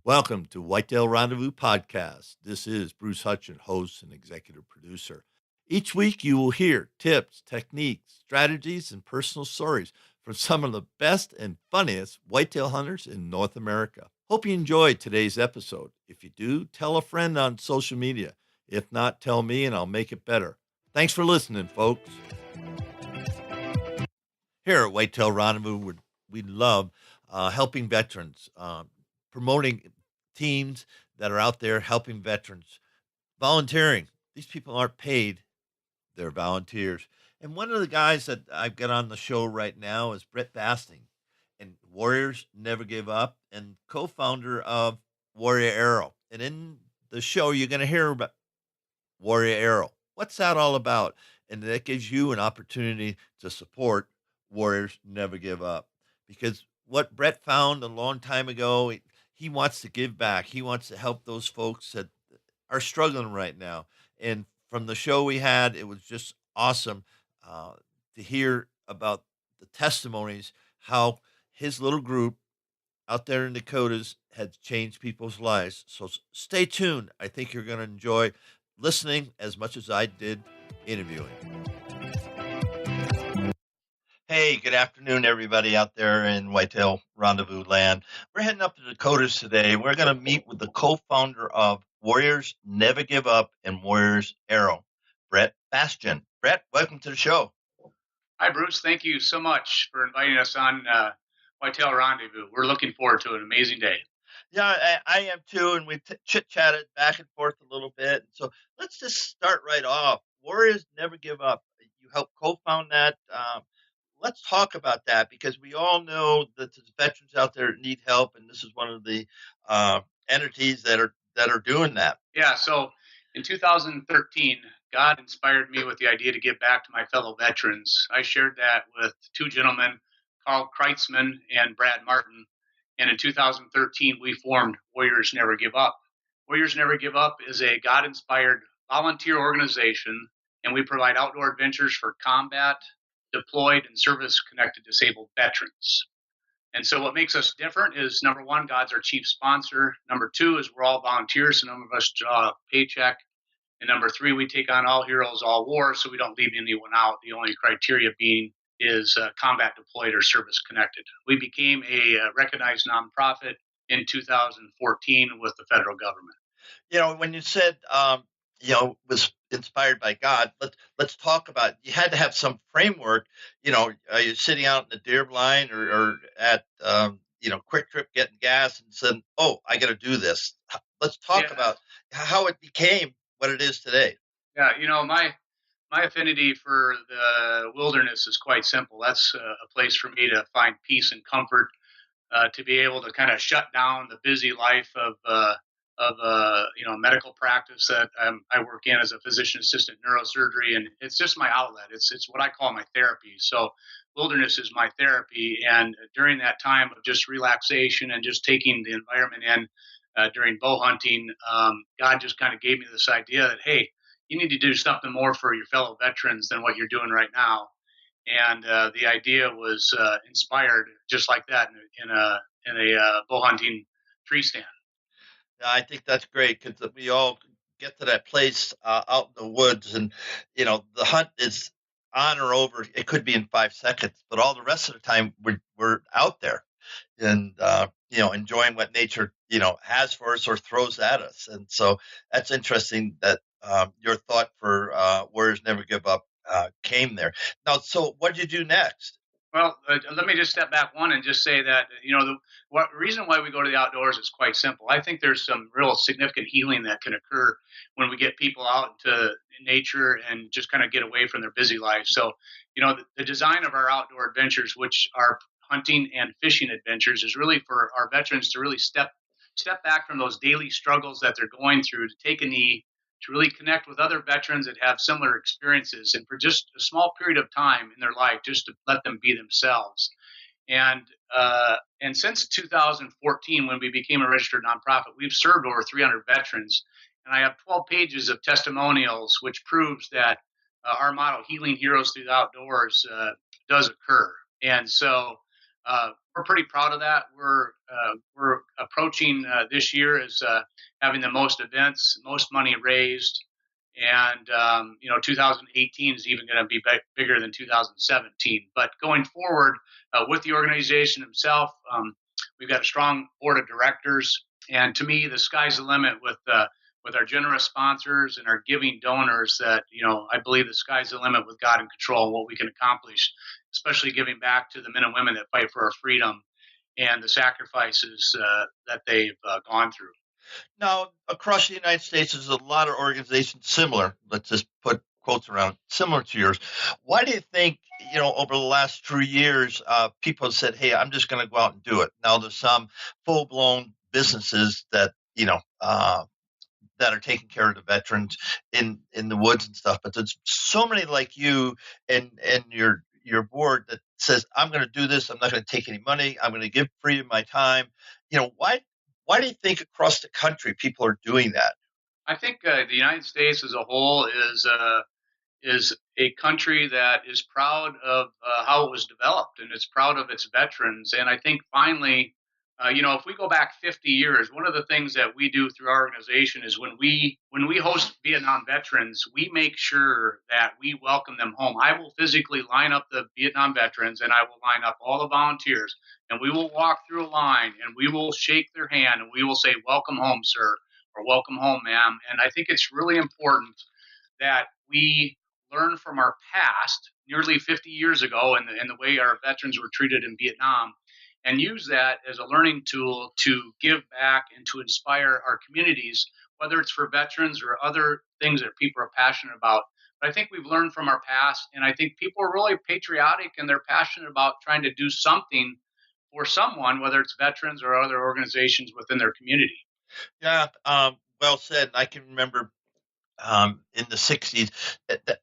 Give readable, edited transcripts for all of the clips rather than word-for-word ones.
Welcome to Whitetail Rendezvous Podcast. This is Bruce Hutchin, host and executive producer. Each week you will hear tips, techniques, strategies, and personal stories from some of the best and funniest whitetail hunters in North America. Hope you enjoyed today's episode. If you do, tell a friend on social media. If not, tell me and I'll make it better. Thanks for listening, folks. Here at Whitetail Rendezvous, we love helping veterans, promoting teams that are out there helping veterans, volunteering. These people aren't paid, they're volunteers. And one of the guys that I've got on the show right now is Bastian, and Warriors Never Give Up, and co-founder of Warrior Arrow. And in the show, you're going to hear about Warrior Arrow. What's that all about? And that gives you an opportunity to support Warriors Never Give Up. Because what Brett found a long time ago, he wants to give back. He wants to help those folks that are struggling right now. And from the show we had, it was just awesome to hear about the testimonies, how his little group out there in Dakotas had changed people's lives. So stay tuned. I think you're going to enjoy listening as much as I did interviewing. Hey, good afternoon, everybody out there in Whitetail Rendezvous land. We're heading up to the Dakotas today. We're going to meet with the co-founder of Warriors Never Give Up and Warriors Arrow, Brett Bastian. Brett, welcome to the show. Hi, Bruce. Thank you so much for inviting us on Whitetail Rendezvous. We're looking forward to an amazing day. Yeah, I am too, and we've chit-chatted back and forth a little bit. So let's just start right off. Warriors Never Give Up. You helped co-found that. Let's talk about that, because we all know that there's veterans out there that need help, and this is one of the entities that are doing that. Yeah, so in 2013, God inspired me with the idea to give back to my fellow veterans. I shared that with two gentlemen, Carl Kreitzman and Brad Martin, and in 2013, we formed Warriors Never Give Up. Warriors Never Give Up is a God-inspired volunteer organization, and we provide outdoor adventures for combat, deployed, and service-connected disabled veterans. And so what makes us different is, number one, God's our chief sponsor. Number two is we're all volunteers, so none of us draw a paycheck. And number three, we take on all heroes, all wars, so we don't leave anyone out. The only criteria being is combat deployed or service connected. We became a recognized nonprofit in 2014 with the federal government. You know, when you said, was inspired by God, let's talk about, you had to have some framework. You know, are you sitting out in the deer blind or at, Quick Trip getting gas and said, oh, I got to do this. Let's talk about how it became what it is today. Yeah, my affinity for the wilderness is quite simple. That's a place for me to find peace and comfort, to be able to kind of shut down the busy life of medical practice that I work in as a physician assistant neurosurgery, and it's just my outlet. It's what I call my therapy. So wilderness is my therapy, and during that time of just relaxation and just taking the environment in during bow hunting, God just kind of gave me this idea that, hey, you need to do something more for your fellow veterans than what you're doing right now. And the idea was inspired just like that in a bow hunting tree stand. I think that's great, because we all get to that place out in the woods, and the hunt is on or over. It could be in 5 seconds, but all the rest of the time we're out there and enjoying what nature has for us or throws at us. And so that's interesting that your thought for Warriors Never Give Up came there. Now, so what did you do next? Well, let me just step back one and just say that, the reason why we go to the outdoors is quite simple. I think there's some real significant healing that can occur when we get people out into nature and just kind of get away from their busy life. So, the design of our outdoor adventures, which are hunting and fishing adventures, is really for our veterans to really step back from those daily struggles that they're going through, to take a knee, to really connect with other veterans that have similar experiences, and for just a small period of time in their life, just to let them be themselves. And since 2014, when we became a registered nonprofit, we've served over 300 veterans. And I have 12 pages of testimonials, which proves that our motto, healing heroes through the outdoors, does occur. And so we're pretty proud of that. We're approaching this year as having the most events, most money raised, and 2018 is even going to be bigger than 2017. But going forward with the organization himself, we've got a strong board of directors, and to me, the sky's the limit with our generous sponsors and our giving donors. That I believe the sky's the limit with God in control, what we can accomplish, especially giving back to the men and women that fight for our freedom and the sacrifices that they've gone through. Now, across the United States, there's a lot of organizations similar. Let's just put quotes around similar to yours. Why do you think, over the last 3 years, people have said, "Hey, I'm just going to go out and do it"? Now, there's some full-blown businesses that that are taking care of the veterans in the woods and stuff, but there's so many like you and your board that says, "I'm going to do this. I'm not going to take any money. I'm going to give free of my time." Why do you think across the country people are doing that? I think the United States as a whole is a country that is proud of how it was developed, and it's proud of its veterans. And I think finally, if we go back 50 years, one of the things that we do through our organization is when we host Vietnam veterans, we make sure that we welcome them home. I will physically line up the Vietnam veterans, and I will line up all the volunteers, and we will walk through a line, and we will shake their hand, and we will say, "Welcome home, sir," or "Welcome home, ma'am." And I think it's really important that we learn from our past, nearly 50 years ago, and the way our veterans were treated in Vietnam, and use that as a learning tool to give back and to inspire our communities, whether it's for veterans or other things that people are passionate about. But I think we've learned from our past, and I think people are really patriotic and they're passionate about trying to do something for someone, whether it's veterans or other organizations within their community. Yeah, well said. I can remember in the 60s,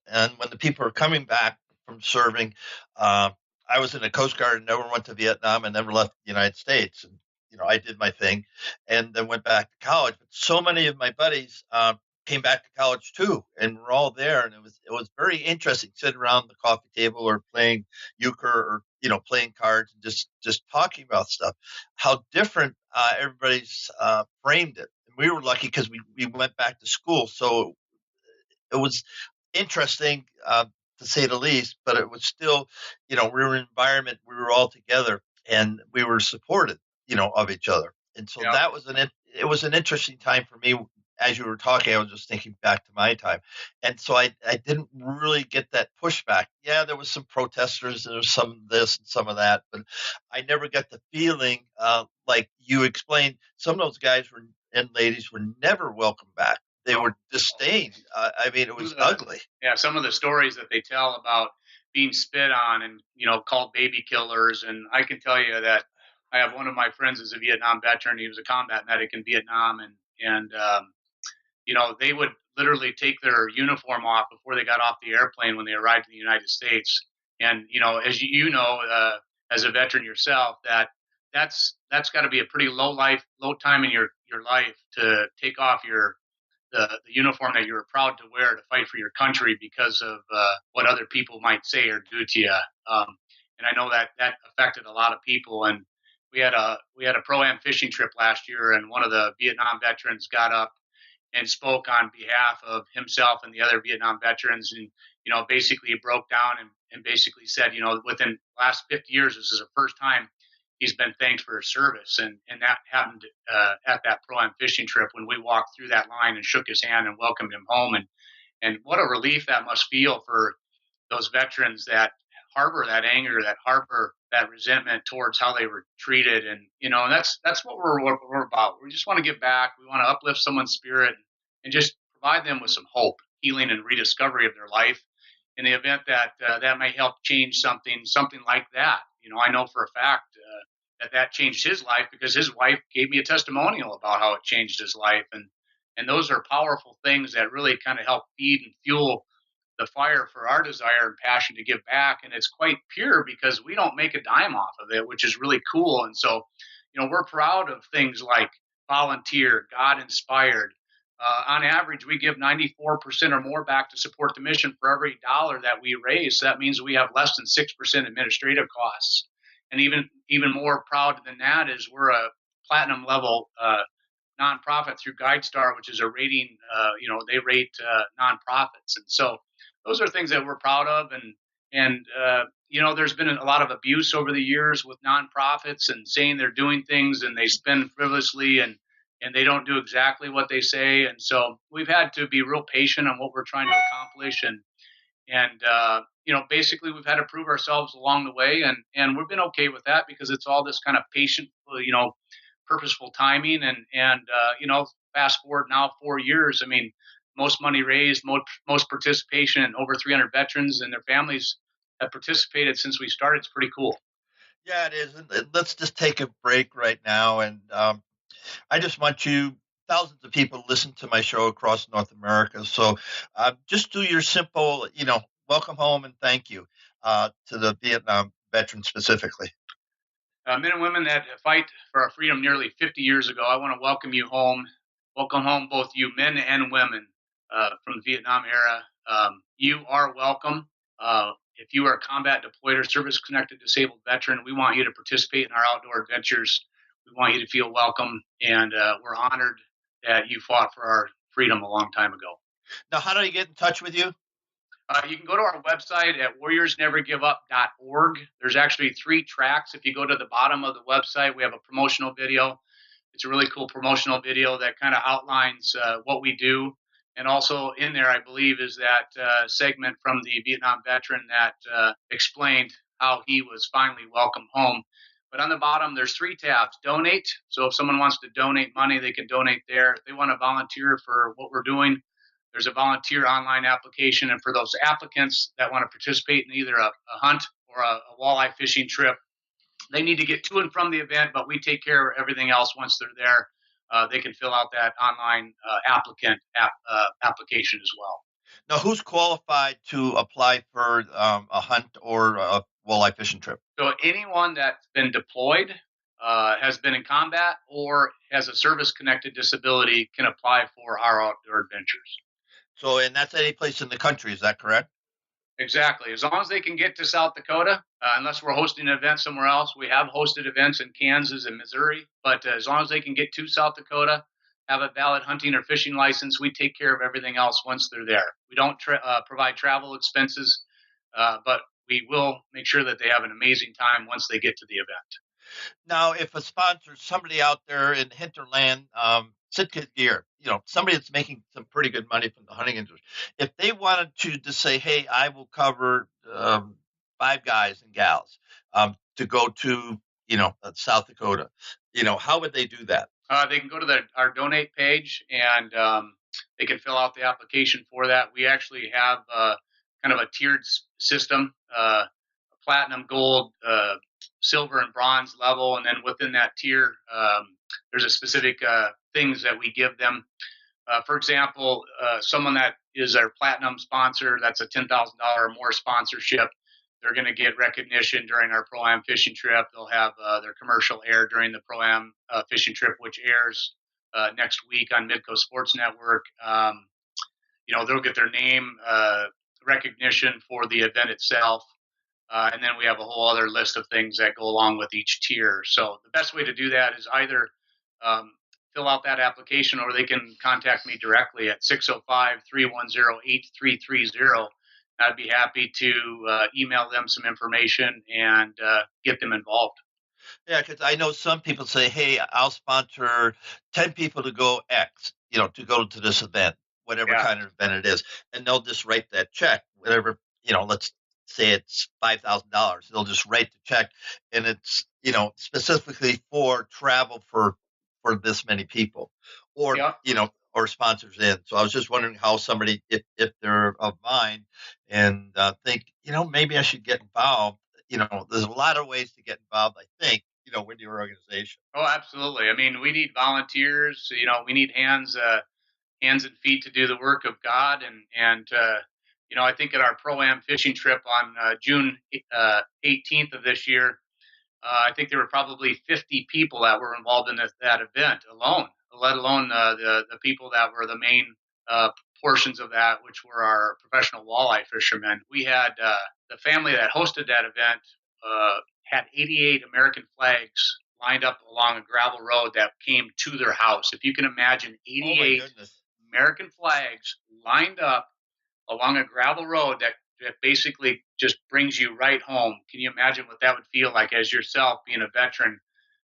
and when the people were coming back from serving, I was in the Coast Guard and never went to Vietnam and never left the United States. And, I did my thing and then went back to college. But so many of my buddies came back to college too, and we're all there. And it was very interesting sitting around the coffee table or playing euchre or, playing cards and just talking about stuff, how different everybody's framed it. And we were lucky because we went back to school. So it was interesting, to say the least, but it was still, we were in an environment, we were all together and we were supported, of each other. And so Yeah. it was an interesting time for me. As you were talking, I was just thinking back to my time. And so I didn't really get that pushback. Yeah, there was some protesters, there was some of this and some of that, but I never got the feeling, like you explained, some of those guys and ladies were never welcome back. They were disdained. I mean, it was ugly. Yeah, some of the stories that they tell about being spit on and called baby killers, and I can tell you that I have one of my friends is a Vietnam veteran. He was a combat medic in Vietnam, and they would literally take their uniform off before they got off the airplane when they arrived in the United States. And as as a veteran yourself, that's got to be a pretty low time in your life to take off the uniform that you were proud to wear to fight for your country because of what other people might say or do to you. And I know that affected a lot of people. And we had a pro-am fishing trip last year, and one of the Vietnam veterans got up and spoke on behalf of himself and the other Vietnam veterans, and basically broke down and basically said, within the last 50 years, this is the first time he's been thanked for his service. And that happened at that pro-am fishing trip when we walked through that line and shook his hand and welcomed him home. And what a relief that must feel for those veterans that harbor that anger, that harbor that resentment towards how they were treated. And that's what we're about. We just want to give back. We want to uplift someone's spirit and just provide them with some hope, healing, and rediscovery of their life. In the event that that may help change something like that. I know for a fact that changed his life because his wife gave me a testimonial about how it changed his life. And those are powerful things that really kind of help feed and fuel the fire for our desire and passion to give back. And it's quite pure because we don't make a dime off of it, which is really cool. And so, we're proud of things like volunteer, God inspired. On average, we give 94% or more back to support the mission for every dollar that we raise. So that means we have less than 6% administrative costs. And even more proud than that is we're a platinum level nonprofit through GuideStar, which is a rating. They rate nonprofits, and so those are things that we're proud of. And there's been a lot of abuse over the years with nonprofits and saying they're doing things and they spend frivolously and they don't do exactly what they say. And so we've had to be real patient on what we're trying to accomplish. And basically we've had to prove ourselves along the way. And we've been okay with that because it's all this kind of patient, purposeful timing. And fast forward now 4 years, I mean, most money raised, most participation, and over 300 veterans and their families have participated since we started. It's pretty cool. Yeah, it is. And let's just take a break right now. And I just want you, thousands of people listen to my show across North America. So just do your simple, welcome home and thank you to the Vietnam veterans specifically. Men and women that fight for our freedom nearly 50 years ago, I want to welcome you home. Welcome home, both you men and women from the Vietnam era. You are welcome. If you are a combat deployed or service-connected disabled veteran, we want you to participate in our outdoor adventures. We want you to feel welcome, and we're honored that you fought for our freedom a long time ago. Now, how do I get in touch with you? You can go to our website at warriorsnevergiveup.org. There's actually 3 tracks. If you go to the bottom of the website, we have a promotional video. It's a really cool promotional video that kind of outlines what we do. And also in there, I believe, is that segment from the Vietnam veteran that explained how he was finally welcomed home. But on the bottom, there's 3 tabs. Donate. So if someone wants to donate money, they can donate there. If they want to volunteer for what we're doing, there's a volunteer online application. And for those applicants that want to participate in either a hunt or a walleye fishing trip, they need to get to and from the event, but we take care of everything else once they're there. They can fill out that online application as well. Now, who's qualified to apply for a hunt or a walleye fishing trip? So anyone that's been deployed, has been in combat, or has a service-connected disability can apply for our outdoor adventures. So, and that's any place in the country, is that correct? Exactly. As long as they can get to South Dakota, unless we're hosting an event somewhere else. We have hosted events in Kansas and Missouri, but as long as they can get to South Dakota, have a valid hunting or fishing license, we take care of everything else once they're there. We don't provide travel expenses, but we will make sure that they have an amazing time once they get to the event. Now, if a sponsor, somebody out there in hinterland, Sitka gear, somebody that's making some pretty good money from the hunting industry, if they wanted to just say, hey, I will cover 5 guys and gals to go to, South Dakota, how would they do that? They can go to our donate page and they can fill out the application for that. We actually have kind of a tiered system, platinum, gold, silver, and bronze level. And then within that tier, there's a specific things that we give them. For example, someone that is our platinum sponsor, that's a $10,000 or more sponsorship. They're going to get recognition during our Pro-Am fishing trip. They'll have their commercial air during the Pro-Am fishing trip, which airs next week on Midco Sports Network. They'll get their name recognition for the event itself. And then we have a whole other list of things that go along with each tier. So the best way to do that is either fill out that application or they can contact me directly at 605-310-8330. I'd be happy to email them some information and get them involved. Yeah, because I know some people say, hey, I'll sponsor 10 people to go X, to go to this event, whatever kind of event it is. And they'll just write that check, whatever, let's say it's $5,000. They'll just write the check. And it's, specifically for travel for this many people or, or sponsors in. So I was just wondering how somebody, if they're of mine and think, maybe I should get involved. There's a lot of ways to get involved, I think, with your organization. Oh, absolutely. I mean, we need volunteers, we need hands and feet to do the work of God. And I think at our Pro-Am fishing trip on June 18th of this year, I think there were probably 50 people that were involved in that event alone, let alone the people that were the main portions of that, which were our professional walleye fishermen. We had the family that hosted that event had 88 American flags lined up along a gravel road that came to their house. If you can imagine, Oh my 88 goodness. American flags lined up along a gravel road that basically just brings you right home. Can you imagine what that would feel like as yourself being a veteran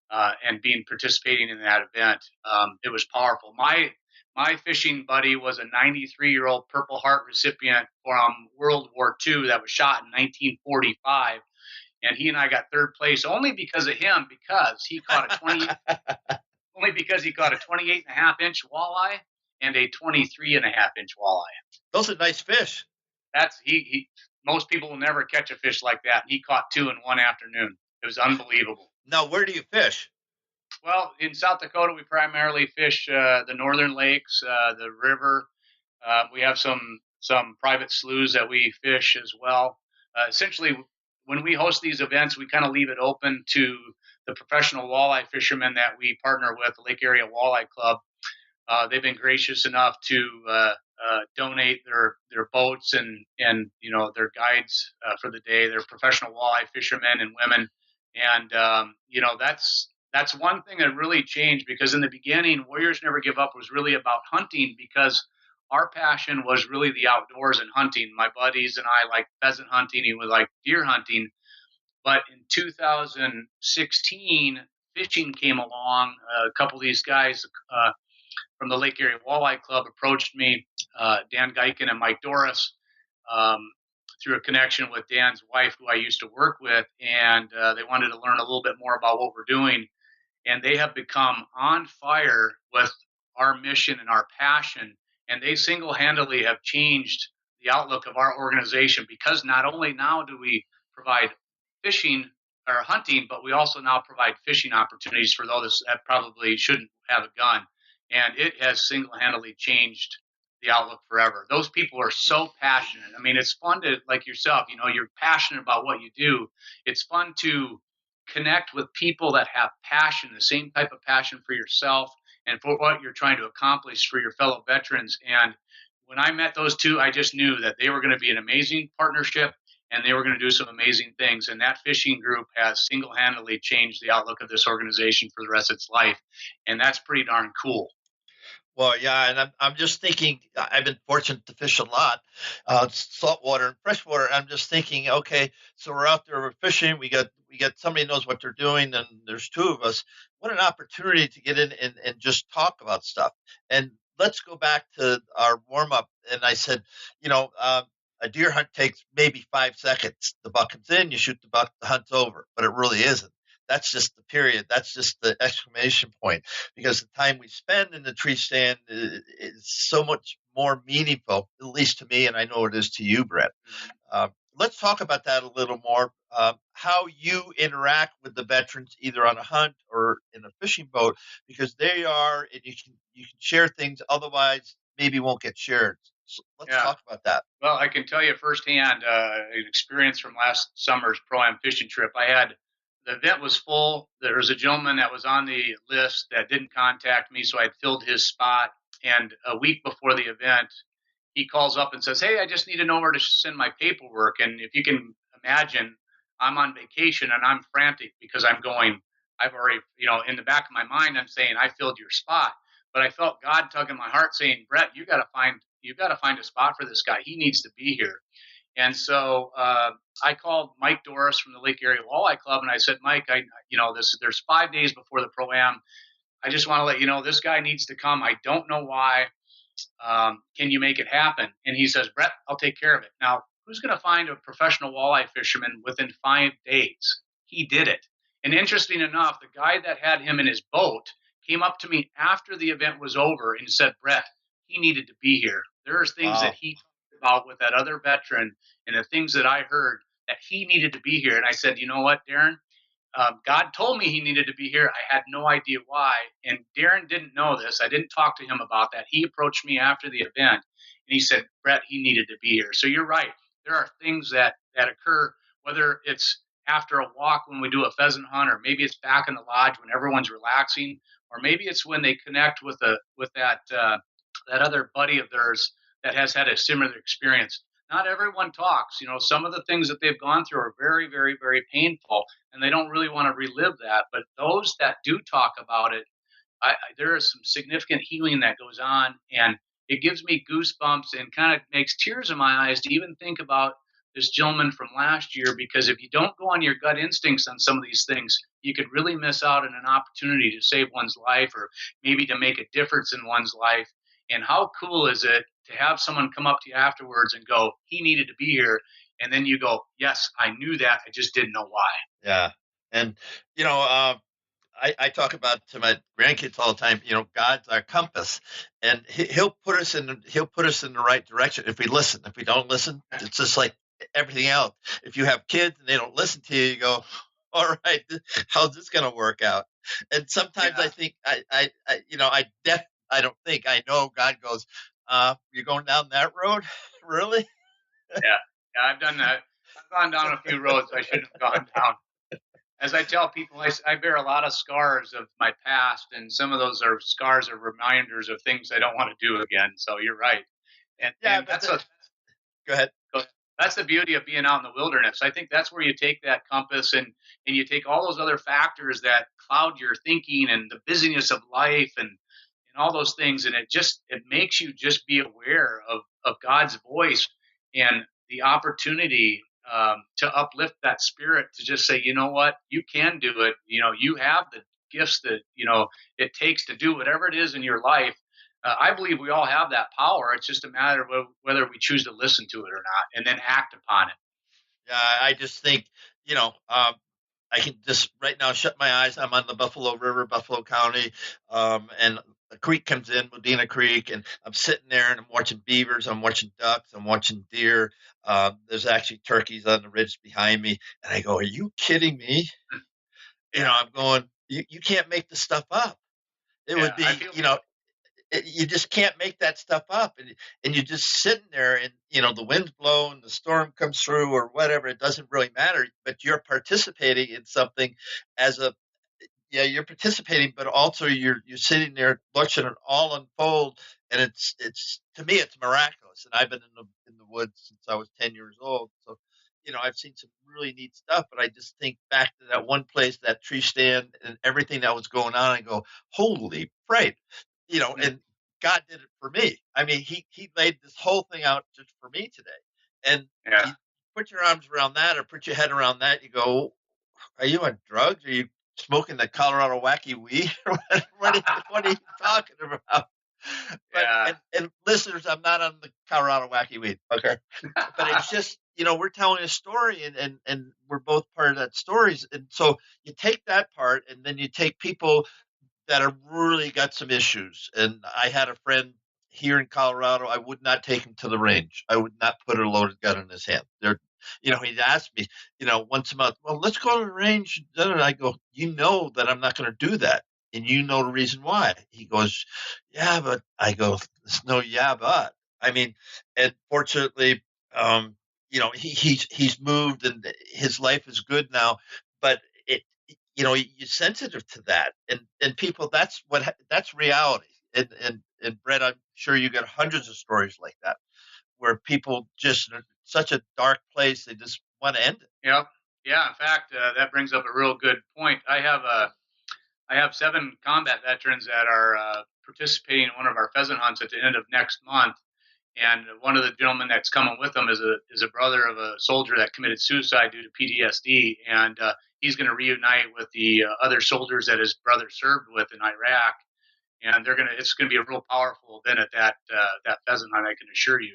and being participating in that event? It was powerful. My fishing buddy was a 93-year-old Purple Heart recipient from World War II that was shot in 1945, and he and I got third place only because of him, because he caught a 20 only because he caught a 28 and a half inch walleye and a 23 and a half inch walleye. Those are nice fish. That's he most people will never catch a fish like that, and he caught two in one afternoon. It was unbelievable. Now, where do you fish? Well, in South Dakota, we primarily fish the northern lakes, the river. We have some private sloughs that we fish as well. Essentially, when we host these events, we kind of leave it open to the professional walleye fishermen that we partner with, the Lake Area Walleye Club. They've been gracious enough to donate their boats and their guides for the day. They're professional walleye fishermen and women, and that's one thing that really changed, because in the beginning, Warriors Never Give Up was really about hunting, because our passion was really the outdoors and hunting. My buddies and I like pheasant hunting. He would like deer hunting. But in 2016, fishing came along. A couple of these guys from the Lake Area Walleye Club approached me, Dan Geiken and Mike Doris, through a connection with Dan's wife, who I used to work with, and they wanted to learn a little bit more about what we're doing. And they have become on fire with our mission and our passion, and they single-handedly have changed the outlook of our organization, because not only now do we provide fishing or hunting, but we also now provide fishing opportunities for those that probably shouldn't have a gun. And it has single-handedly changed the outlook forever. Those people are so passionate. I mean, it's fun to, like yourself, you're passionate about what you do. It's fun to connect with people that have passion, the same type of passion for yourself and for what you're trying to accomplish for your fellow veterans. And when I met those two, I just knew that they were going to be an amazing partnership, and they were going to do some amazing things. And that fishing group has single-handedly changed the outlook of this organization for the rest of its life. And that's pretty darn cool. Well, yeah, and I'm just thinking, I've been fortunate to fish a lot, saltwater and freshwater. I'm just thinking, okay, so we're out there, we're fishing, we got somebody knows what they're doing, and there's two of us. What an opportunity to get in and just talk about stuff. And let's go back to our warm up. And I said, a deer hunt takes maybe 5 seconds. The buck comes in, you shoot the buck, the hunt's over. But it really isn't. That's just the period. That's just the exclamation point, because the time we spend in the tree stand is so much more meaningful, at least to me, and I know it is to you, Brett. Let's talk about that a little more. How you interact with the veterans, either on a hunt or in a fishing boat, because they are, and you can share things otherwise maybe won't get shared. So let's talk about that. Well, I can tell you firsthand an experience from last summer's Pro-Am fishing trip. The event was full. There was a gentleman that was on the list that didn't contact me, so I filled his spot. And a week before the event, he calls up and says, "Hey, I just need to know where to send my paperwork." And if you can imagine, I'm on vacation and I'm frantic because I've already, in the back of my mind, I'm saying, I filled your spot. But I felt God tugging my heart saying, "Brett, you got to find a spot for this guy. He needs to be here." And so I called Mike Doris from the Lake Area Walleye Club, and I said, "Mike, there's 5 days before the Pro-Am. I just want to let you know this guy needs to come. I don't know why. Can you make it happen?" And he says, "Brett, I'll take care of it." Now, who's going to find a professional walleye fisherman within 5 days? He did it. And interesting enough, the guy that had him in his boat came up to me after the event was over and said, "Brett, he needed to be here. There's things that he talked about with that other veteran and the things that I heard that he needed to be here." And I said, "You know what, Darren? God told me he needed to be here. I had no idea why." And Darren didn't know this. I didn't talk to him about that. He approached me after the event, and he said, "Brett, he needed to be here." So you're right. There are things that occur, whether it's after a walk when we do a pheasant hunt, or maybe it's back in the lodge when everyone's relaxing, or maybe it's when they connect with that other buddy of theirs that has had a similar experience. not everyone talks. Some of the things that they've gone through are very, very, very painful, and they don't really want to relive that. But those that do talk about it, there is some significant healing that goes on, and it gives me goosebumps and kind of makes tears in my eyes to even think about this gentleman from last year. Because if you don't go on your gut instincts on some of these things, you could really miss out on an opportunity to save one's life, or maybe to make a difference in one's life. And how cool is it to have someone come up to you afterwards and go, "He needed to be here," and then you go, "Yes, I knew that, I just didn't know why." Yeah. And, you know, I talk about to my grandkids all the time. God's our compass, and he'll put us in the right direction if we listen. If we don't listen, it's just like everything else. If you have kids and they don't listen to you, you go, all right, how's this going to work out? And sometimes Yeah. I think I don't think I know. God goes, you're going down that road, really? Yeah, yeah, I've done that. I've gone down a few roads I shouldn't have gone down. As I tell people, I bear a lot of scars of my past, and some of those are scars or reminders of things I don't want to do again. So you're right, and Yeah, but go ahead. that's the beauty of being out in the wilderness. I think that's where you take that compass, and you take all those other factors that cloud your thinking and the busyness of life, and all those things, and it makes you just be aware of God's voice and the opportunity, to uplift that spirit, to just say, you know what, you can do it. You have the gifts that it takes to do whatever it is in your life. I believe we all have that power. It's just a matter of whether we choose to listen to it or not, and then act upon it. Yeah, I just think, I can just right now shut my eyes. I'm on the Buffalo River, Buffalo County, and a creek comes in, Medina Creek, and I'm sitting there and I'm watching beavers, I'm watching ducks, I'm watching deer. There's actually turkeys on the ridge behind me, and I go, "Are you kidding me?" I'm going, "You can't make this stuff up." It Yeah, would I be, feel you just can't make that stuff up, and you're just sitting there, and the wind's blowing, the storm comes through, or whatever. It doesn't really matter, but you're participating in something as a yeah, you're participating, but also you're sitting there watching it all unfold, and it's to me it's miraculous. And I've been in the woods since I was 10 years old, so I've seen some really neat stuff. But I just think back to that one place, that tree stand, and everything that was going on. I go, holy fright, and God did it for me. I mean, he laid this whole thing out just for me today, and yeah. you put your arms around that or put your head around that, you go, are you on drugs? Are you smoking the Colorado wacky weed? What are you talking about? But Yeah. and listeners, I'm not on the Colorado wacky weed. Okay. But it's just, we're telling a story, and we're both part of that stories. And so you take that part, and then you take people that have really got some issues. And I had a friend here in Colorado. I would not take him to the range. I would not put a loaded gun in his hand. He'd ask me, once a month, well, let's go to the range. And I go, that I'm not going to do that. And you know the reason why. He goes, yeah, but I go, there's no yeah, but. I mean, and fortunately, he's moved and his life is good now. But it, you're sensitive to that, and people. That's reality. And Brett, I'm sure you got hundreds of stories like that where people just in such a dark place they just want to end it. Yep. Yeah. In fact, that brings up a real good point. I have 7 combat veterans that are participating in one of our pheasant hunts at the end of next month. And one of the gentlemen that's coming with them is a brother of a soldier that committed suicide due to PTSD, and he's going to reunite with the other soldiers that his brother served with in Iraq. And it's gonna be a real powerful event at that pheasant hunt, I can assure you.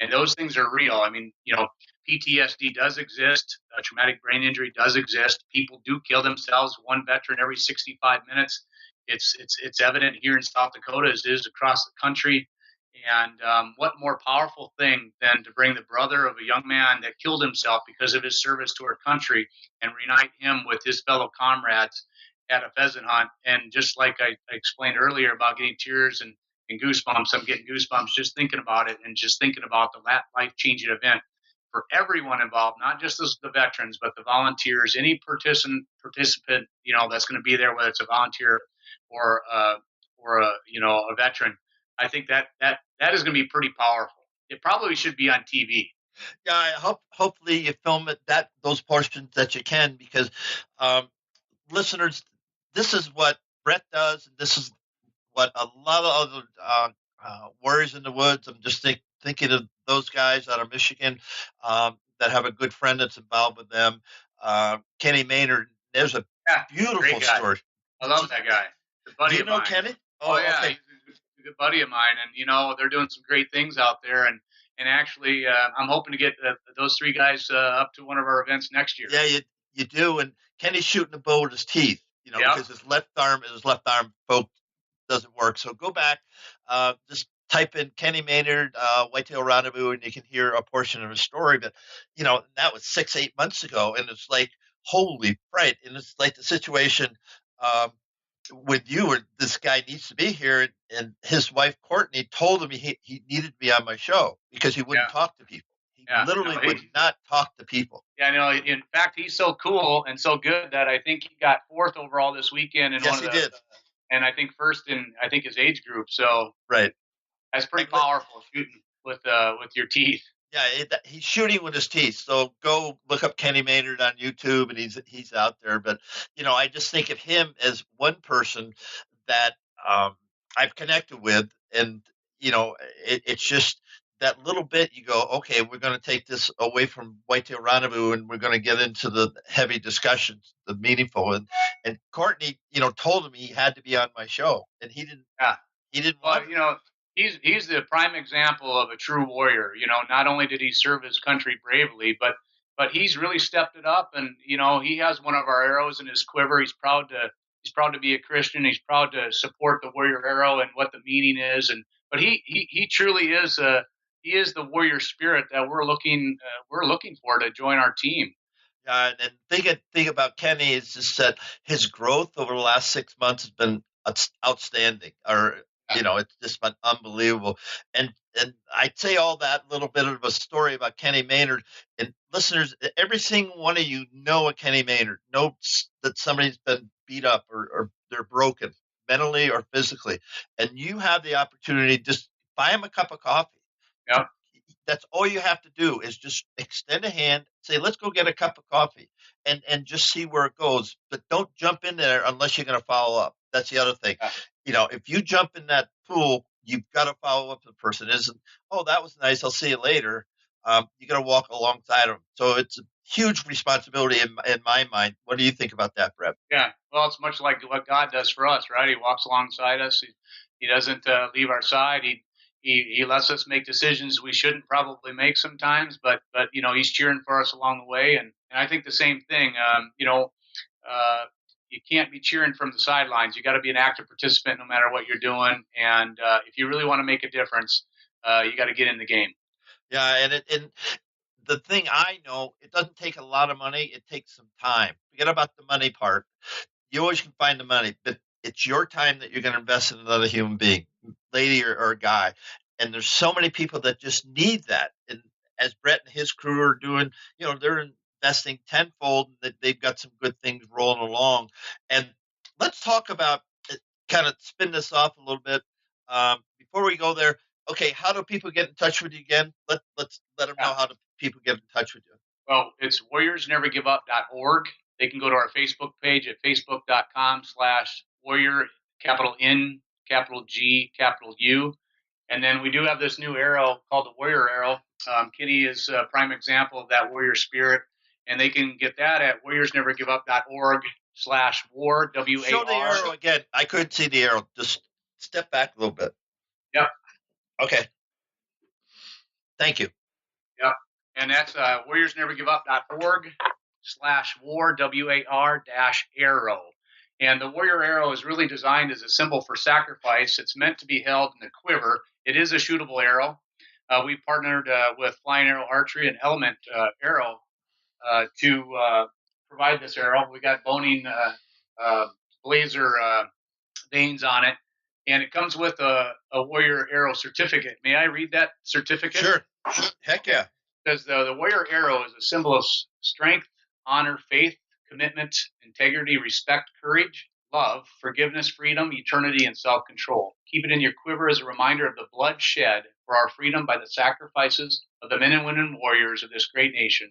And those things are real. I mean, PTSD does exist. Traumatic brain injury does exist. People do kill themselves. One veteran every 65 minutes. It's evident here in South Dakota as it is across the country. And what more powerful thing than to bring the brother of a young man that killed himself because of his service to our country and reunite him with his fellow comrades at a pheasant hunt. And just like I explained earlier about getting tears and goosebumps, I'm getting goosebumps just thinking about it, and just thinking about the life-changing event for everyone involved, not just the veterans, but the volunteers, any participant, that's going to be there, whether it's a volunteer or a veteran. I think that is going to be pretty powerful. it probably should be on TV. Yeah, hopefully you film it those portions that you can, because um, listeners, this is what Brett does, and this is what a lot of other warriors in the woods. I'm just thinking of those guys out of Michigan that have a good friend that's involved with them. Kenny Maynard. There's a Yeah, beautiful great guy. story. I love that guy. The buddy Do you of know mine. Kenny? Oh yeah, okay. he's a good buddy of mine, and they're doing some great things out there. And actually, I'm hoping to get those three guys up to one of our events next year. Yeah, you do. And Kenny's shooting the bow with his teeth, Yep. because his left arm folk doesn't work. So go back, just type in Kenny Maynard, Whitetail Rendezvous, and you can hear a portion of his story. But that was 6-8 months ago, and it's like, holy fright! And it's like the situation with you, where this guy needs to be here, and his wife Courtney told him he needed to be on my show because he wouldn't talk to people. He literally would not talk to people. Yeah, in fact, he's so cool and so good that I think he got 4th overall this weekend in yes, one of he did. And I think 1st in his age group. So right, that's pretty powerful, shooting with your teeth. Yeah, he's shooting with his teeth. So go look up Kenny Maynard on YouTube, and he's out there. But I just think of him as one person that I've connected with, and it's just that little bit. You go, okay, we're going to take this away from Whitetail Rendezvous, and we're going to get into the heavy discussions, the meaningful. And Courtney, told him he had to be on my show, and he didn't. Yeah. He didn't. Well, he's the prime example of a true warrior. Not only did he serve his country bravely, but he's really stepped it up. And he has one of our arrows in his quiver. He's proud to be a Christian. He's proud to support the warrior arrow and what the meaning is. But he truly is he is the warrior spirit that we're looking for to join our team. And thing about Kenny is just that his growth over the last 6 months has been outstanding. It's just been unbelievable. And I'd say all that little bit of a story about Kenny Maynard. And listeners, every single one of you know a Kenny Maynard, know that somebody's been beat up or they're broken mentally or physically. And you have the opportunity to just buy him a cup of coffee. Yep. That's all you have to do is just extend a hand, say, let's go get a cup of coffee, and just see where it goes. But don't jump in there unless you're going to follow up. That's the other thing. If you jump in that pool, you've got to follow up with the person. Isn't, oh, that was nice, I'll see you later. You got to walk alongside them. So it's a huge responsibility in my mind. What do you think about that, Brett? Yeah, well, it's much like what God does for us, right? He walks alongside us. He doesn't leave our side. He lets us make decisions we shouldn't probably make sometimes, but he's cheering for us along the way. And I think the same thing. You can't be cheering from the sidelines. You got to be an active participant no matter what you're doing. And if you really want to make a difference, you got to get in the game. Yeah, and the thing I know, it doesn't take a lot of money. It takes some time. Forget about the money part. You always can find the money, but it's your time that you're going to invest in another human being, lady or guy. And there's so many people that just need that. And as Brett and his crew are doing, they're investing tenfold, that they've got some good things rolling along. And let's talk about kind of spin this off a little bit. Before we go there, okay, how do people get in touch with you again? Let's let them know how do people get in touch with you. Well, it's warriorsnevergiveup.org. They can go to our Facebook page at facebook.com/warrior, capital N, capital G, capital U. And then we do have this new arrow called the Warrior Arrow. Kenny is a prime example of that warrior spirit. And they can get that at warriorsnevergiveup.org/war, W-A-R. Show the arrow again. I couldn't see the arrow. Just step back a little bit. Yep. Okay. Thank you. Yep. And that's warriorsnevergiveup.org/war, W-A-R-arrow. And the warrior arrow is really designed as a symbol for sacrifice. It's meant to be held in the quiver. It is a shootable arrow. We partnered with Flying Arrow Archery and Element Arrow to provide this arrow. We got boning blazer veins on it. And it comes with a warrior arrow certificate. May I read that certificate? Sure. Heck yeah. Because the warrior arrow is a symbol of strength, honor, faith, commitment, integrity, respect, courage, love, forgiveness, freedom, eternity, and self-control. Keep it in your quiver as a reminder of the blood shed for our freedom by the sacrifices of the men and women warriors of this great nation.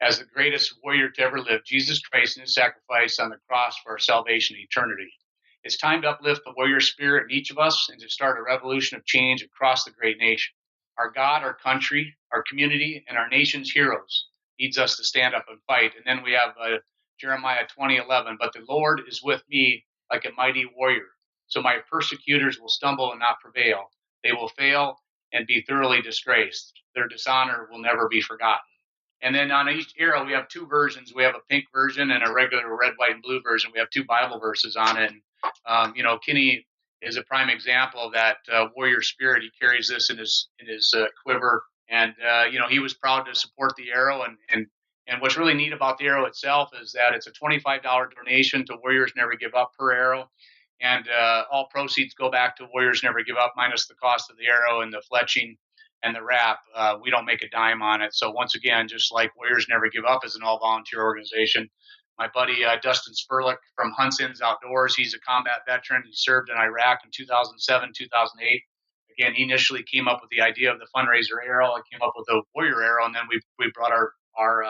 As the greatest warrior to ever live, Jesus Christ and his sacrifice on the cross for our salvation and eternity. It's time to uplift the warrior spirit in each of us and to start a revolution of change across the great nation. Our God, our country, our community, and our nation's heroes needs us to stand up and fight. And then we have Jeremiah 20:11. But the Lord is with me like a mighty warrior. So my persecutors will stumble and not prevail. They will fail and be thoroughly disgraced. Their dishonor will never be forgotten. And then on each arrow, we have two versions. We have a pink version and a regular red, white, and blue version. We have two Bible verses on it. And, Kenny is a prime example of that warrior spirit. He carries this in his quiver, and he was proud to support the arrow. And what's really neat about the arrow itself is that it's a $25 donation to Warriors Never Give Up per arrow, and all proceeds go back to Warriors Never Give Up minus the cost of the arrow and the fletching and the wrap. We don't make a dime on it. So once again, just like Warriors Never Give Up is an all-volunteer organization, my buddy Dustin Spurlock from Hunts Inns Outdoors, he's a combat veteran. He served in Iraq in 2007, 2008. Again, he initially came up with the idea of the fundraiser arrow. I came up with the warrior arrow, and then we brought our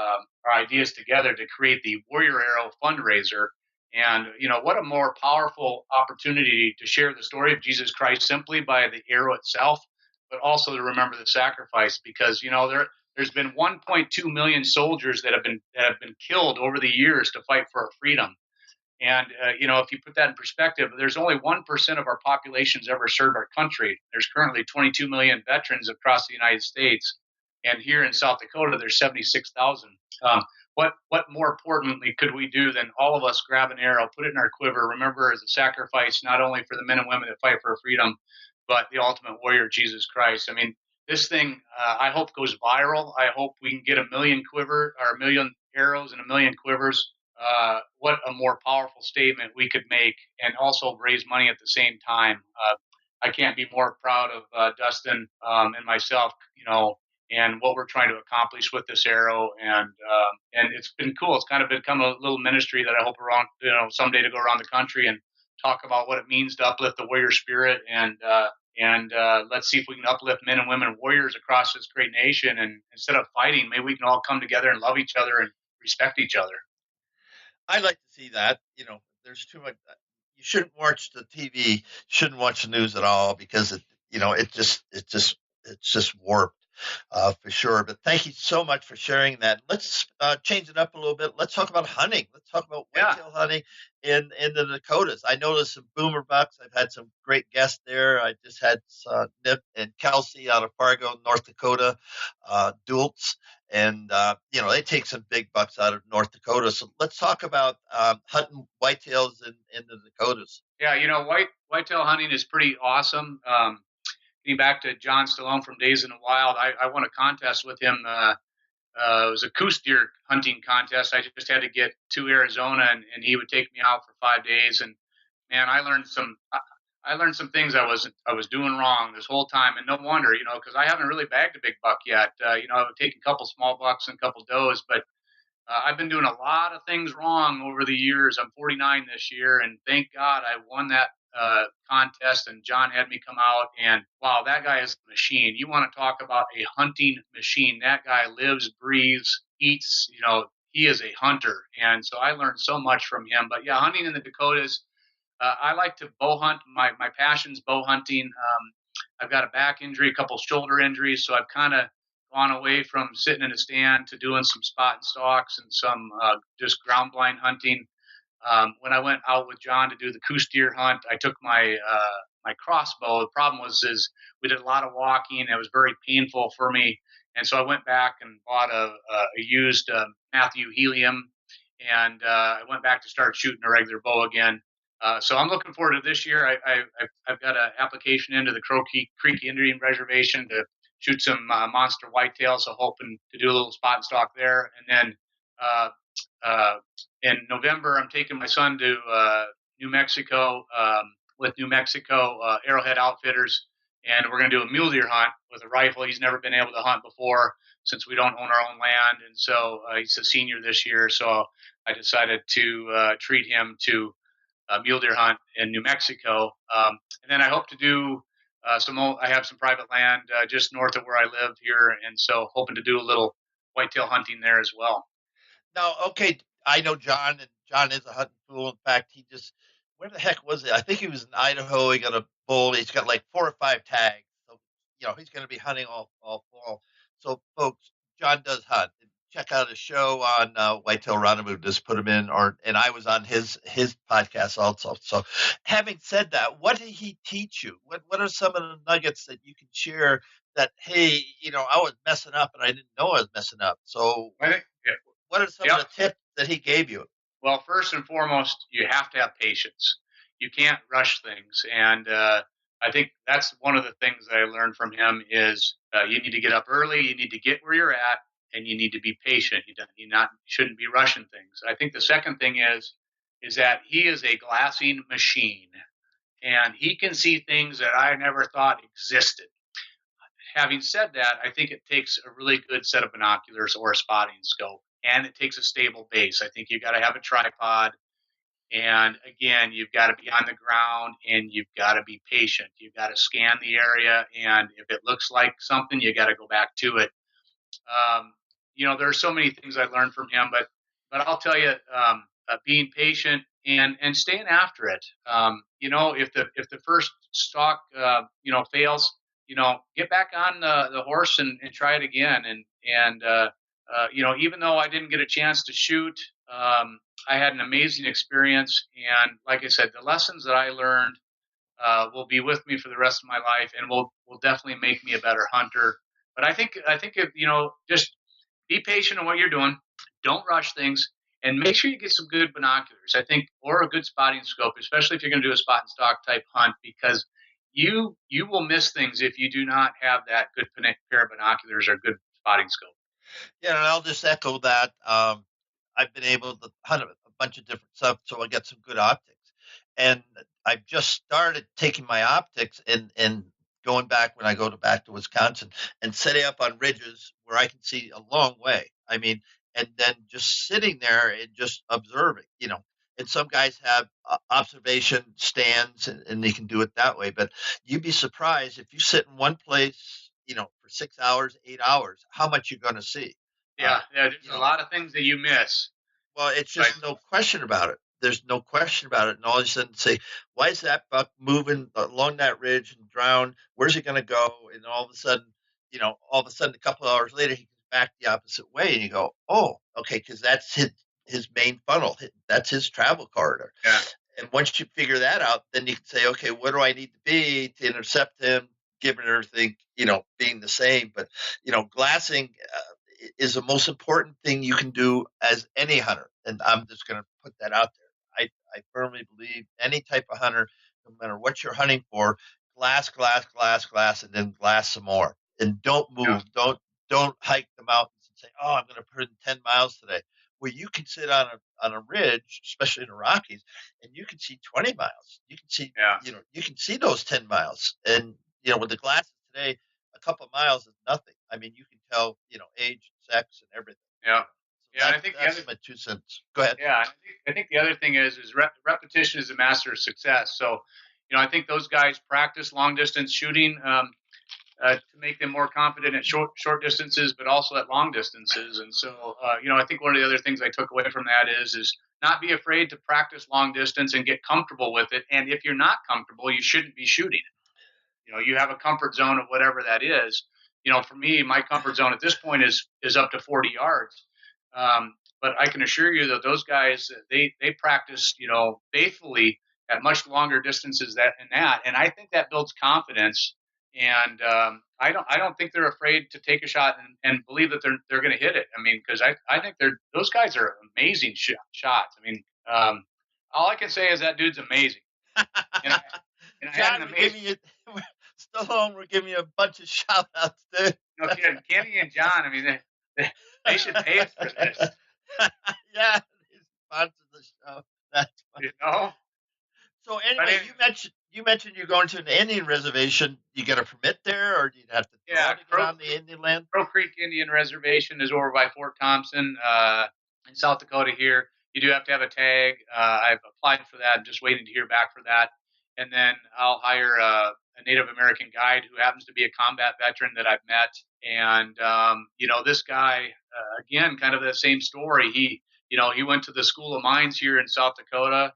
ideas together to create the Warrior Arrow fundraiser. And, what a more powerful opportunity to share the story of Jesus Christ simply by the arrow itself, but also to remember the sacrifice, because, there's been 1.2 million soldiers that have been killed over the years to fight for our freedom. And, if you put that in perspective, there's only 1% of our population's ever served our country. There's currently 22 million veterans across the United States. And here in South Dakota, there's 76,000. What more importantly could we do than all of us grab an arrow, put it in our quiver, remember as a sacrifice, not only for the men and women that fight for freedom, but the ultimate warrior, Jesus Christ. I mean, this thing, I hope goes viral. I hope we can get a million arrows and a million quivers. What a more powerful statement we could make, and also raise money at the same time. I can't be more proud of Dustin and myself, and what we're trying to accomplish with this arrow. And it's been cool. It's kind of become a little ministry that I hope around, someday to go around the country and talk about what it means to uplift the warrior spirit. And let's see if we can uplift men and women warriors across this great nation. And instead of fighting, maybe we can all come together and love each other and respect each other. I like to see that. There's too much. You shouldn't watch the TV. Shouldn't watch the news at all, because it's just warped. For sure. But thank you so much for sharing that. Let's change it up a little bit. Let's talk about hunting. Let's talk about whitetail hunting in the Dakotas. I noticed some boomer bucks. I've had some great guests there. I just had Nip and Kelsey out of Fargo, North Dakota, Dults. And, they take some big bucks out of North Dakota. So let's talk about hunting whitetails in the Dakotas. Yeah, whitetail hunting is pretty awesome. Getting back to John Stallone from Days in the Wild, I won a contest with him. It was a goose deer hunting contest. I just had to get to Arizona, and he would take me out for 5 days. And man, I learned some things I was doing wrong this whole time, and no wonder, because I haven't really bagged a big buck yet. I've taken a couple small bucks and a couple does, but I've been doing a lot of things wrong over the years. I'm 49 this year, and thank God I won that contest, and John had me come out, and wow, that guy is a machine. You want to talk about a hunting machine. That guy lives, breathes, eats, he is a hunter. And so I learned so much from him. But yeah, hunting in the Dakotas, I like to bow hunt. My passion's bow hunting. I've got a back injury, a couple shoulder injuries, so I've kind of gone away from sitting in a stand to doing some spot and stalks and some just ground blind hunting. When I went out with John to do the goose deer hunt, I took my crossbow. The problem is we did a lot of walking. It was very painful for me, and so I went back and bought a used Matthew Helium, and I went back to start shooting a regular bow again. So I'm looking forward to this year. I've got an application into the Crow Creek Indian Reservation to shoot some monster whitetails. So hoping to do a little spot and stalk there, and then. In November, I'm taking my son to New Mexico with New Mexico Arrowhead Outfitters, and we're going to do a mule deer hunt with a rifle. He's never been able to hunt before since we don't own our own land, and so he's a senior this year. So I decided to treat him to mule deer hunt in New Mexico. And then I hope to do I have some private land just north of where I live here, and so hoping to do a little whitetail hunting there as well. Now, okay, I know John, and John is a hunting fool. In fact, he just where the heck was he? I think he was in Idaho. He got a bull. He's got like 4 or 5 tags. So, he's going to be hunting all fall. So, folks, John does hunt. Check out his show on Whitetail Rendezvous. Just put him in, and I was on his podcast also. So, having said that, what did he teach you? What are some of the nuggets that you can share? That hey, I was messing up and I didn't know I was messing up. So, I think, yeah. what are some of the tips that he gave you? Well, first and foremost, you have to have patience. You can't rush things, and I think that's one of the things that I learned from him is you need to get up early, you need to get where you're at, and you need to be patient. Shouldn't be rushing things. I think the second thing is that he is a glassing machine, and he can see things that I never thought existed. Having said that, I think it takes a really good set of binoculars or a spotting scope, and it takes a stable base. I think you've got to have a tripod, and again, you've got to be on the ground, and you've got to be patient. You've got to scan the area, and if it looks like something, you got to go back to it. There are so many things I learned from him, but I'll tell you, being patient and staying after it. If the first stalk fails, get back on the horse and try it again. Even though I didn't get a chance to shoot, I had an amazing experience. And like I said, the lessons that I learned will be with me for the rest of my life, and will definitely make me a better hunter. But I think if just be patient in what you're doing. Don't rush things, and make sure you get some good binoculars. I think, or a good spotting scope, especially if you're going to do a spot and stalk type hunt, because you will miss things if you do not have that good pair of binoculars or good spotting scope. Yeah, and I'll just echo that. I've been able to hunt a bunch of different stuff, so I get some good optics. And I've just started taking my optics and going back when I go back to Wisconsin and setting up on ridges where I can see a long way. I mean, and then just sitting there and just observing, And some guys have observation stands and they can do it that way. But you'd be surprised if you sit in one place, for 6 hours, 8 hours, how much you're going to see. Yeah, there's a lot of things that you miss. Well, it's just no question about it. There's no question about it. And all of a sudden say, why is that buck moving along that ridge and drown? Where's he going to go? And all of a sudden, a couple of hours later, he comes back the opposite way. And you go, oh, okay, because that's his main funnel. That's his travel corridor. Yeah. And once you figure that out, then you can say, okay, where do I need to be to intercept him, given everything, being the same. But, glassing is the most important thing you can do as any hunter. And I'm just going to put that out there. I firmly believe any type of hunter, no matter what you're hunting for, glass, and then glass some more. And don't move. Yeah. Don't hike the mountains and say, oh, I'm going to put in 10 miles today. Well, you can sit on a ridge, especially in the Rockies, and you can see 20 miles. You can see, you can see those 10 miles. And, with the glasses today, a couple of miles is nothing. I mean, you can tell, age, sex, and everything. Yeah. So I think that's my 2 cents. Go ahead. Yeah, I think the other thing is repetition is the master of success. So, I think those guys practice long distance shooting to make them more confident at short distances, but also at long distances. And so, I think one of the other things I took away from that is not be afraid to practice long distance and get comfortable with it. And if you're not comfortable, you shouldn't be shooting it. You have a comfort zone of whatever that is. For me, my comfort zone at this point is up to 40 yards. But I can assure you that those guys, they practice, faithfully at much longer distances and I think that builds confidence. And I don't think they're afraid to take a shot and believe that they're going to hit it. I mean, because I think those guys are amazing shots. I mean, all I can say is that dude's amazing. And I John, Stallone, we're giving you a bunch of shout outs, dude. No kidding. Kenny and John, I mean, they should pay us for this. Yeah, they sponsor the show. That's funny. So anyway, you mentioned you're going to an Indian reservation. You get a permit there, or do you have to get on the Indian land? Crow Creek Indian Reservation is over by Fort Thompson in South Dakota here. You do have to have a tag. I've applied for that. I'm just waiting to hear back for that. And then I'll hire a Native American guide who happens to be a combat veteran that I've met. And this guy, again, kind of the same story. He went to the School of Mines here in South Dakota.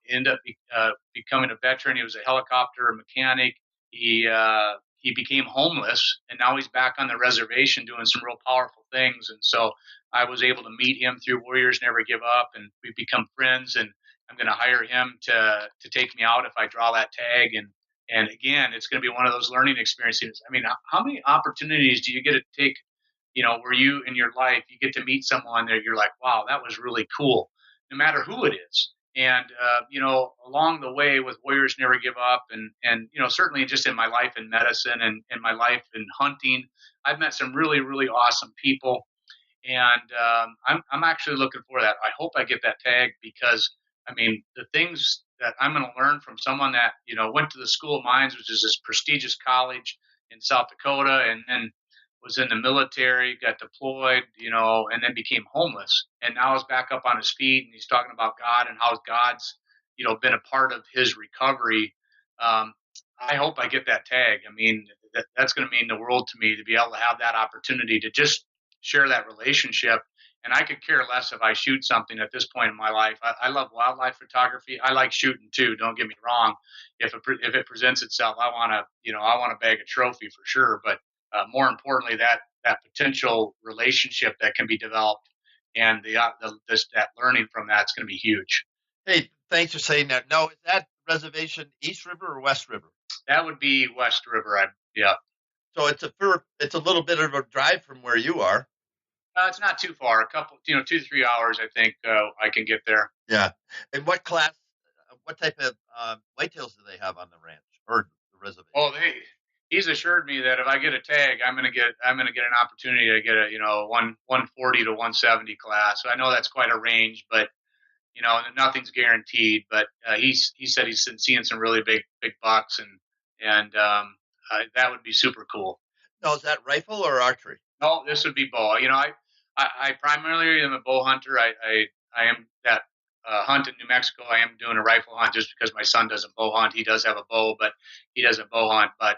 Ended up becoming a veteran. He was a helicopter mechanic. He became homeless, and now he's back on the reservation doing some real powerful things. And so I was able to meet him through Warriors Never Give Up, and we've become friends. And I'm going to hire him to take me out if I draw that tag. And again, it's going to be one of those learning experiences. I mean, how many opportunities do you get to take? Where you in your life you get to meet someone that you're like, wow, that was really cool, no matter who it is. And along the way with Warriors Never Give Up, and certainly just in my life in medicine and in my life in hunting, I've met some really really awesome people, and I'm actually looking for that. I hope I get that tag because I mean the things that I'm going to learn from someone that went to the School of Mines, which is this prestigious college in South Dakota, and then was in the military, got deployed, and then became homeless, and now is back up on his feet, and he's talking about God and how God's been a part of his recovery. Um, I hope I get that tag. I mean, that's going to mean the world to me to be able to have that opportunity to just share that relationship. And I could care less if I shoot something at this point in my life. I love wildlife photography. I like shooting too. Don't get me wrong. If it presents itself, I want to bag a trophy for sure. But more importantly, that potential relationship that can be developed and that learning from that's going to be huge. Hey, thanks for saying that. No, is that reservation East River or West River? That would be West River. Yeah. So it's a little bit of a drive from where you are. It's not too far. A couple, 2 to 3 hours, I think I can get there. Yeah. And what type of whitetails do they have on the ranch or the reservation? Oh, he's assured me that if I get a tag, I'm going to get an opportunity to get a 140 to 170 class. So I know that's quite a range, but nothing's guaranteed. But he said he's been seeing some really big bucks, and that would be super cool. No, is that rifle or archery? No, this would be bow. I primarily am a bow hunter. I am that hunt in New Mexico. I am doing a rifle hunt just because my son doesn't bow hunt. He does have a bow, but he doesn't bow hunt. But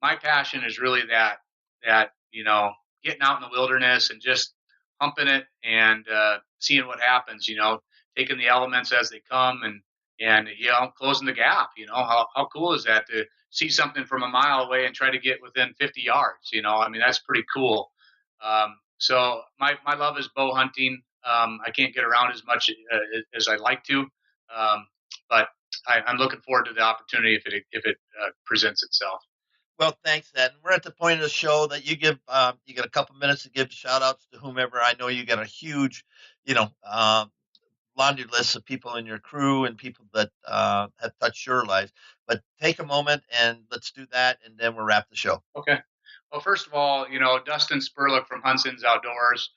my passion is really that getting out in the wilderness and just humping it and seeing what happens. Taking the elements as they come and closing the gap. How cool is that to see something from a mile away and try to get within 50 yards? I mean, that's pretty cool. So my love is bow hunting. I can't get around as much as I'd like to, but I'm looking forward to the opportunity if it presents itself. Well, thanks, Ed. We're at the point of the show that you get a couple minutes to give shout outs to whomever. I know you got a huge, laundry list of people in your crew and people that have touched your lives. But take a moment and let's do that, and then we'll wrap the show. Okay. Well, first of all, Dustin Spurlock from Hunson's Outdoors,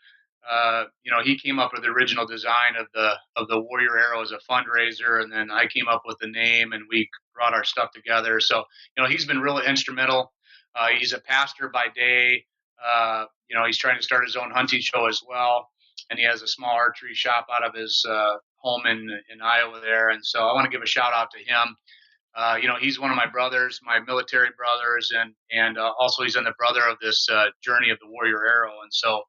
he came up with the original design of the Warrior Arrow as a fundraiser, and then I came up with the name, and we brought our stuff together. So, he's been really instrumental. He's a pastor by day. He's trying to start his own hunting show as well, and he has a small archery shop out of his home in Iowa there. And so I want to give a shout out to him. He's one of my brothers, my military brothers, and also he's in the brother of this journey of the Warrior Arrow. And so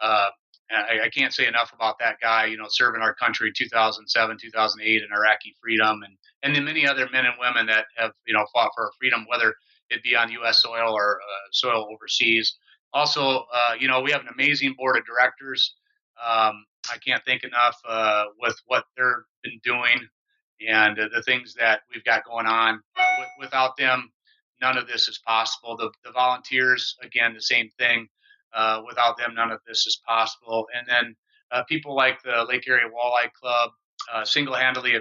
I can't say enough about that guy, serving our country 2007, 2008 in Iraqi freedom, and then many other men and women that have, fought for our freedom, whether it be on U.S. soil or soil overseas. Also, we have an amazing board of directors. I can't thank enough with what they've been doing and the things that we've got going on. Without them, none of this is possible. The volunteers, again, the same thing. Without them, none of this is possible. And then people like the Lake Area Walleye Club, single-handedly,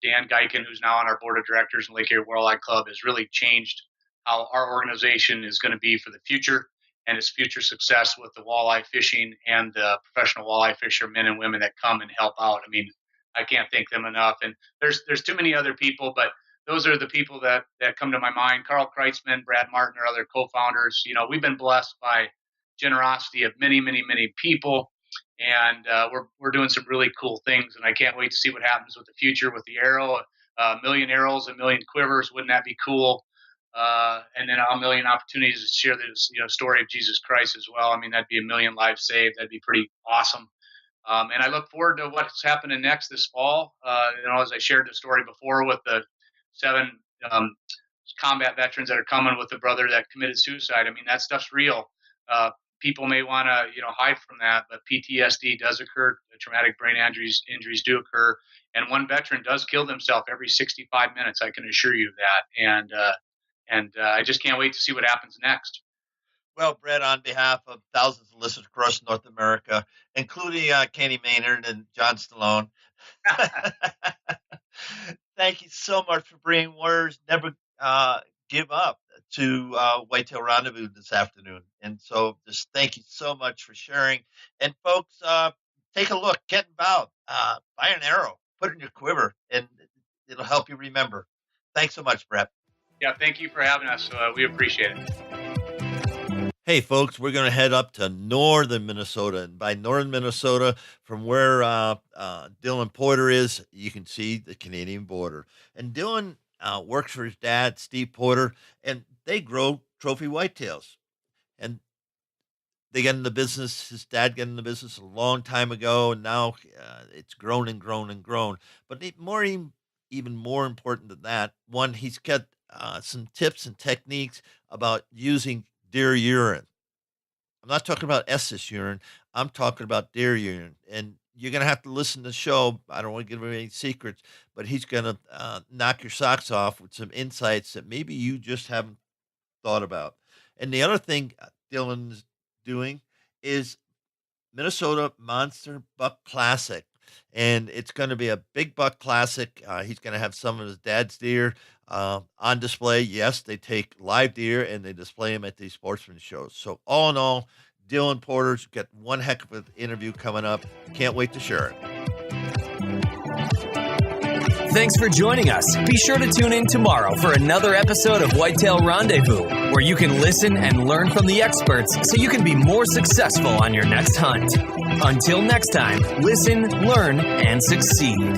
Dan Geiken, who's now on our board of directors in Lake Area Walleye Club, has really changed how our organization is going to be for the future and its future success with the walleye fishing and the professional walleye fishermen and women that come and help out. I mean, I can't thank them enough. And there's too many other people, but those are the people that come to my mind. Carl Kreitzman, Brad Martin, are other co-founders. We've been blessed by generosity of many, many, many people. and we're doing some really cool things. And I can't wait to see what happens with the future with the arrow. A million arrows, a million quivers. Wouldn't that be cool? And then a million opportunities to share this, story of Jesus Christ as well. I mean, that'd be a million lives saved. That'd be pretty awesome. And I look forward to what's happening next this fall. As I shared the story before with the 7 combat veterans that are coming with the brother that committed suicide. I mean, that stuff's real. People may want to, hide from that, but PTSD does occur. Traumatic brain injuries do occur. And one veteran does kill themselves every 65 minutes. I can assure you of that. And I just can't wait to see what happens next. Well, Brett, on behalf of thousands of listeners across North America, including Kenny Maynard and John Stallone, thank you so much for bringing words never give up to Whitetail Rendezvous this afternoon. And so just thank you so much for sharing. And folks, take a look, get involved, buy an arrow, put it in your quiver, and it'll help you remember. Thanks so much, Brett. Yeah, thank you for having us. We appreciate it. Hey, folks, we're going to head up to northern Minnesota. And by northern Minnesota, from where Dylan Porter is, you can see the Canadian border. And Dylan works for his dad, Steve Porter, and they grow trophy whitetails. And they got in the business, his dad got in the business a long time ago, and now it's grown and grown and grown. But even more important than that, one, he's got some tips and techniques about using deer urine. I'm not talking about Estes urine. I'm talking about deer urine. And you're going to have to listen to the show. I don't want to give away any secrets, but he's going to knock your socks off with some insights that maybe you just haven't thought about. And the other thing Dylan's doing is Minnesota Monster Buck Classic. And it's going to be a big buck classic. He's going to have some of his dad's deer on display. Yes, they take live deer and they display them at these sportsman shows. So all in all, Dylan Porter's got one heck of an interview coming up. Can't wait to share it. Thanks for joining us. Be sure to tune in tomorrow for another episode of Whitetail Rendezvous, where you can listen and learn from the experts so you can be more successful on your next hunt. Until next time, listen, learn, and succeed.